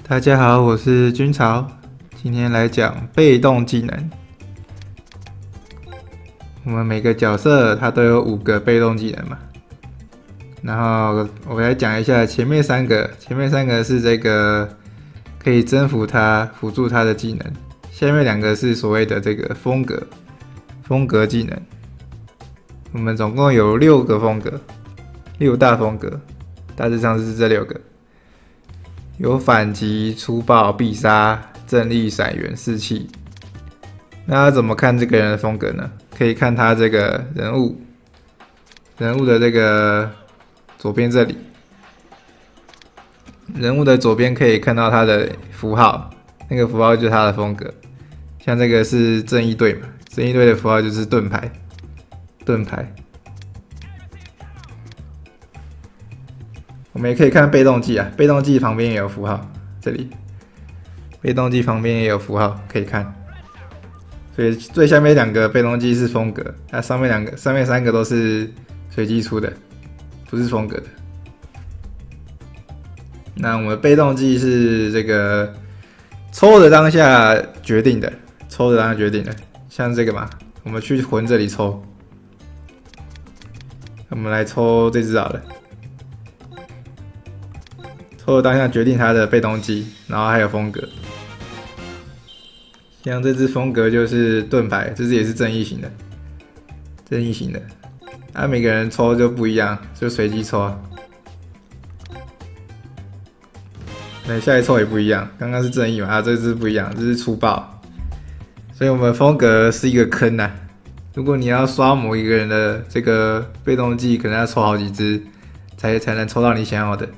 大家好，我是君潮，今天来讲被动技能。我们每个角色它都有5个被动技能嘛，然后我来讲一下前面3个，前面3个是这个可以征服它、辅助它的技能，下面2个是所谓的这个风格技能。我们总共有6个风格，6大风格，大致上是这6个。有反击、粗暴、必杀、正义、闪元、士气。那要怎么看这个人的风格呢？可以看他这个人物的这个左边这里，人物的左边可以看到他的符号，那个符号就是他的风格。像这个是正义队嘛，正义队的符号就是盾牌。我们也可以看被动技啊，被动技旁边也有符号，这里被动技旁边也有符号可以看。所以最下面2个被动技是风格，那上面3个都是随机出的，不是风格的。那我们被动技是这个抽的当下决定的，像这个嘛，我们去魂这里抽，我们来抽这只好了。抽的当下决定它的被动技，然后还有风格。像这只风格就是盾牌，这只也是正义型的，每个人抽就不一样，就随机抽啊。那下一抽也不一样，刚刚是正义嘛，这只不一样，这是粗暴。所以我们风格是一个坑啊。如果你要刷某一个人的这个被动技，可能要抽好几只才能抽到你想要的。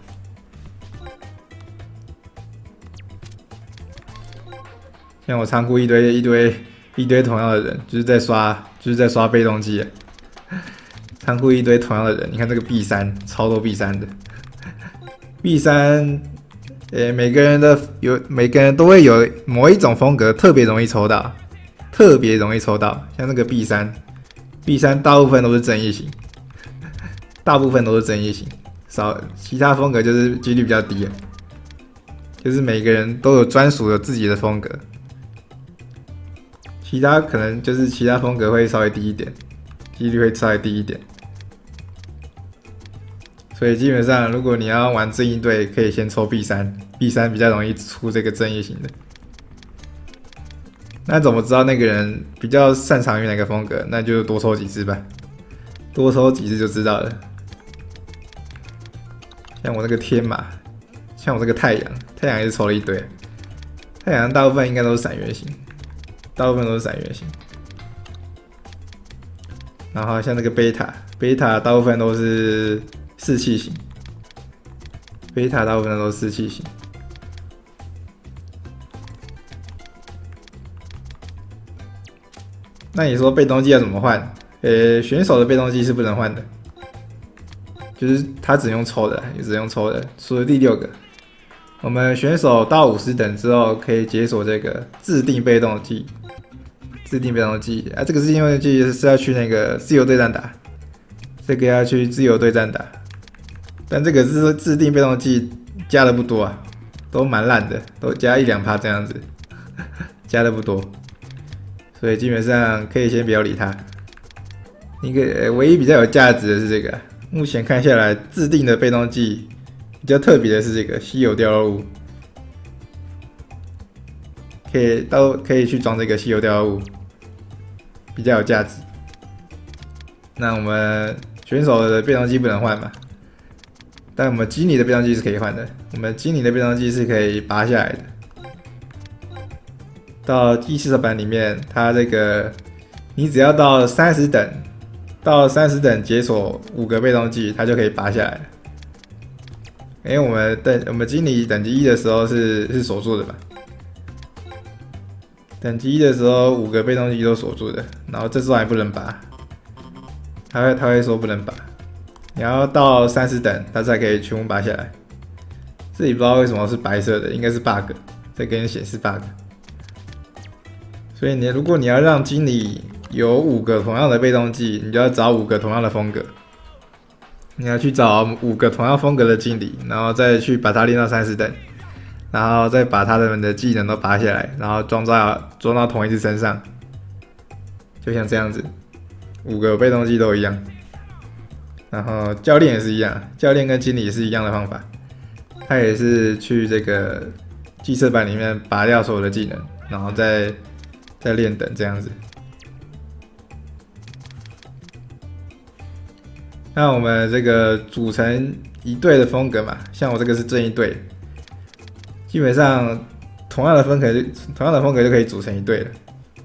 像我仓库一堆同样的人，就是在刷被动技。仓库一堆同样的人，你看这个 B3，超多 B3的。B3，每个人都会有某一种风格特别容易抽到，像那个 B3 大部分都是正义型，其他风格就是几率比较低，就是每个人都有专属的自己的风格。其他可能就是其他风格会稍微低一点，几率会稍微低一点。所以基本上，如果你要玩正义队，可以先抽 B3 比较容易出这个正义型的。那怎么知道那个人比较擅长于哪个风格？那就多抽几只吧，多抽几只就知道了。像我那个天马，像我这个太阳也是抽了一堆，太阳大部分应该都是闪元型。然后像那个贝塔大部分都是士气型，那你说被动技要怎么换？选手的被动技是不能换的，就是他只用抽的，除了第6个。我们选手到50等之后，可以解锁这个自定被动技。这个自定被动技是要去那个自由对战打，但这个自定被动技加的不多啊，都蛮烂的，都加1-2%这样子，加的不多，所以基本上可以先不要理它。唯一比较有价值的是这个，目前看下来自定的被动技比较特别的是这个稀有掉落物，可以去装这个稀有掉落物，比较有价值。那我们选手的被动技不能换嘛，但我们经理的被动技是可以换的。我们经理的被动技是可以拔下来的。到第4版里面，它这个你只要到30等解锁5个被动技，它就可以拔下来了。因为我们经理等级1的时候是锁住的嘛，等级1的时候5个被动技都锁住的，然后这时候还不能拔，他会说不能拔，你要到30等它才可以全部拔下来。这里不知道为什么是白色的，应该是 bug， 在给你显示 bug。所以如果你要让经理有5个同样的被动技，你就要找5个同样的风格。你要去找5个同样风格的经理，然后再去把它练到30等，然后再把他们的技能都拔下来，然后装到同一只身上，就像这样子，5个被动技都一样。然后教练也是一样，教练跟经理也是一样的方法，他也是去这个计测板里面拔掉所有的技能，然后再练等这样子。那我们这个组成一队的风格嘛，像我这个是正义队，基本上同样的风格就可以组成一队了。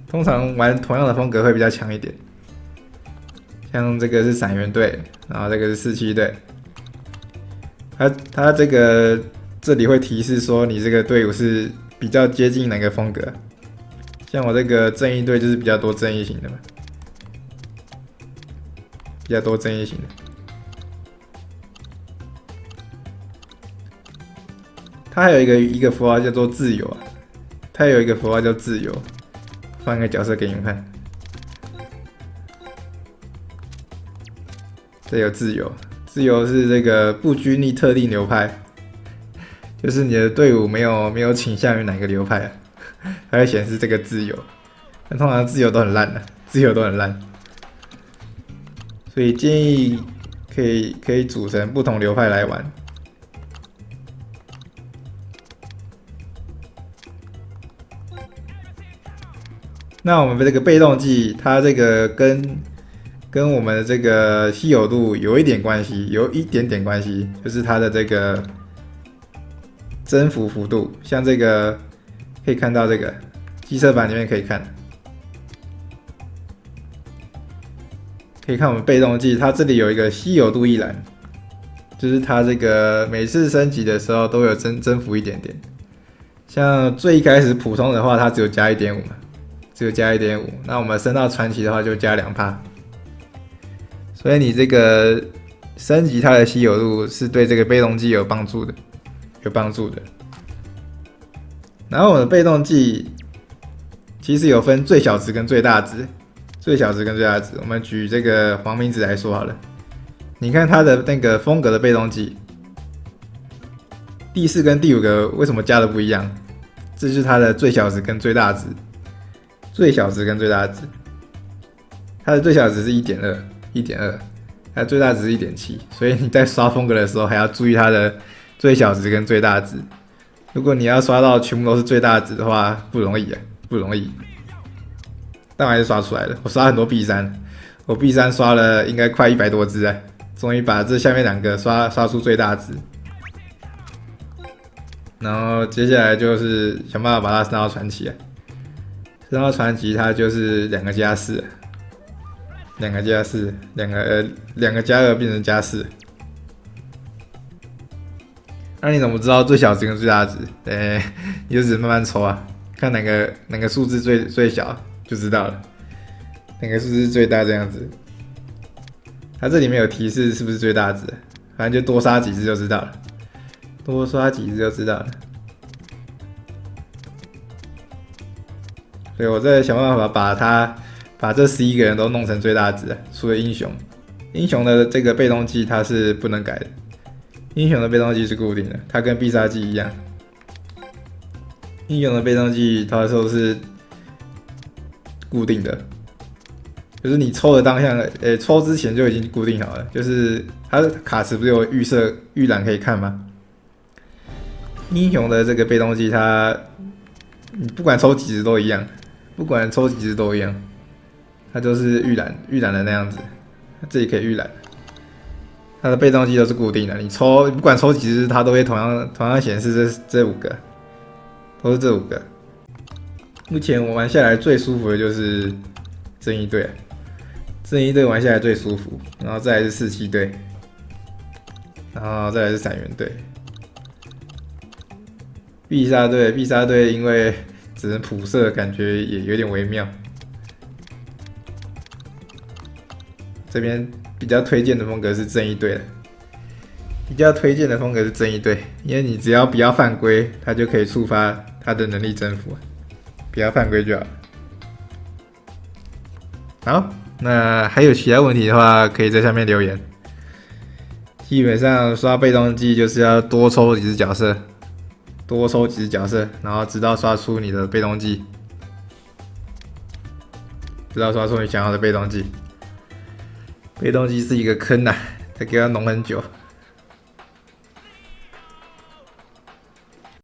通常玩同样的风格会比较强一点。像这个是闪元队，然后这个是47队。它这里会提示说你这个队伍是比较接近哪个风格。像我这个正义队就是比较多正义型的嘛，比较多正义型的。它还有一个符号叫做自由啊，它有一个符号叫自由，放一个角色给你们看。这有自由，自由是这个不拘泥特定流派，就是你的队伍没有倾向于哪个流派啊，它会显示这个自由。但通常自由都很烂的，自由都很烂，所以建议可以组成不同流派来玩。那我们这个被动技，它这个跟我们的这个稀有度有一点关系，有一点点关系，就是它的这个增幅幅度。像这个可以看到这个计测板里面可以看我们被动技，它这里有一个稀有度一栏，就是它这个每次升级的时候都有增幅一点点。像最一开始普通的话，它只有加 1.5 嘛，只有加 1.5。那我们升到传奇的话就加2%。所以你这个升级它的稀有度是对这个被动技有帮助的，然后我们的被动技其实有分最小值跟最大值，我们举这个黄明子来说好了。你看它的那个风格的被动技，第4跟第5个为什么加的不一样？这就是它的最小值跟最大值，它的最小值是1.2，它最大值是1.7，所以你在刷风格的时候还要注意它的最小值跟最大值。如果你要刷到全部都是最大值的话，不容易。但我还是刷出来了，我刷很多 B3，我 B3刷了应该快100多只啊，终于把这下面2个刷出最大值。然后接下来就是想办法把它升到传奇啊，升到传奇它就是2个加4。2个加4，2个加2变成加4。那你怎么知道最小值跟最大值？你就只能慢慢抽啊，看哪个数字最小就知道了，哪个数字最大这样子。它这里面有提示是不是最大值，反正就多刷几只就知道了，所以我在想办法把这11个人都弄成最大值，除了英雄。英雄的这个被动技它是不能改的，英雄的被动技是固定的，它跟必杀技一样。英雄的被动技它都是固定的，就是你抽的当下，抽之前就已经固定好了。就是它的卡池不是有预览可以看吗？英雄的这个被动技你不管抽几只都一样，它就是预览的那样子，它这里可以预览。它的被动技都是固定的，你不管抽几只，它都会同样显示这5个，都是这5个。目前我玩下来最舒服的就是正义队，玩下来最舒服，然后再来是47队，然后再来是闪元队。必杀队因为只能普射，感觉也有点微妙。这边比较推荐的风格是正义队，因为你只要不要犯规，它就可以触发它的能力增幅，不要犯规就好。好，那还有其他问题的话，可以在下面留言。基本上刷被动技就是要多抽几只角色，多收几只角色，然后直到刷出你的被动技，直到刷出你想要的被动技。被动技是一个坑呐、它给它弄很久。